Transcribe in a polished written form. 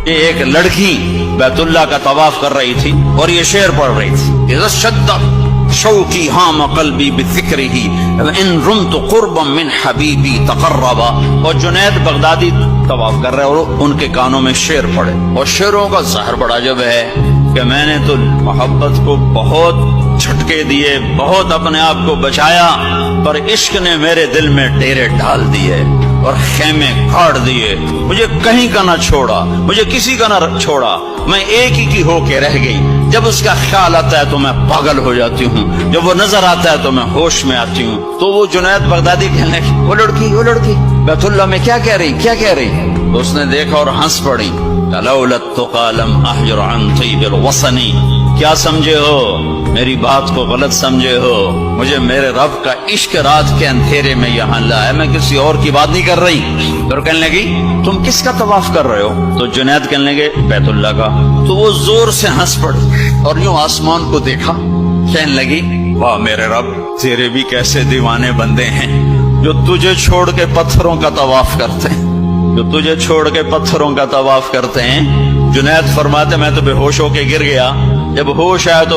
یہ ایک لڑکی بیت اللہ کا طواف کر رہی تھی اور یہ شعر پڑھ رہی تھی، اذا شد شوقی ہام قلبی بذکرہ ان رمت قربا من حبیبی تقربا۔ اور جنید بغدادی طواف کر رہے اور ان کے کانوں میں شعر پڑے، اور شعروں کا زہر بڑا جب ہے کہ میں نے تو محبت کو بہت جھٹکے دیے، بہت اپنے آپ کو بچایا، پر عشق نے میرے دل میں ڈیرے ڈال دیے اور خیمے کاٹ دیے، مجھے کہیں کا نہ چھوڑا، مجھے کسی کا نہ چھوڑا، میں ایک ہی کی ہو کے رہ گئی۔ جب اس کا خیال آتا ہے تو میں پاگل ہو جاتی ہوں، جب وہ نظر آتا ہے تو میں ہوش میں آتی ہوں۔ تو وہ جنید بغدادی کہنے لگی، وہ لڑکی بیت اللہ میں کیا کہہ رہی؟ تو اس نے دیکھا اور ہنس پڑی، لولا التقى لم احجر عن طيب الوطن۔ کیا سمجھے ہو؟ میری بات کو غلط سمجھے ہو، مجھے میرے رب کا عشق رات کے اندھیرے میں یہاں لایا، میں کسی اور کی بات نہیں کر رہی۔ پھر کہنے لگی تم کس کا طواف کر رہے ہو؟ تو جنید کہنے لگے بیت اللہ کا۔ تو وہ زور سے ہنس پڑی اور یوں آسمان کو دیکھا، کہنے لگی واہ میرے رب، تیرے بھی کیسے دیوانے بندے ہیں جو تجھے چھوڑ کے پتھروں کا طواف کرتے ہیں، پتھروں کا طواف کرتے ہیں۔ جنید فرماتے میں تو بے ہوش ہو کے گر گیا، جب ہوش آیا تو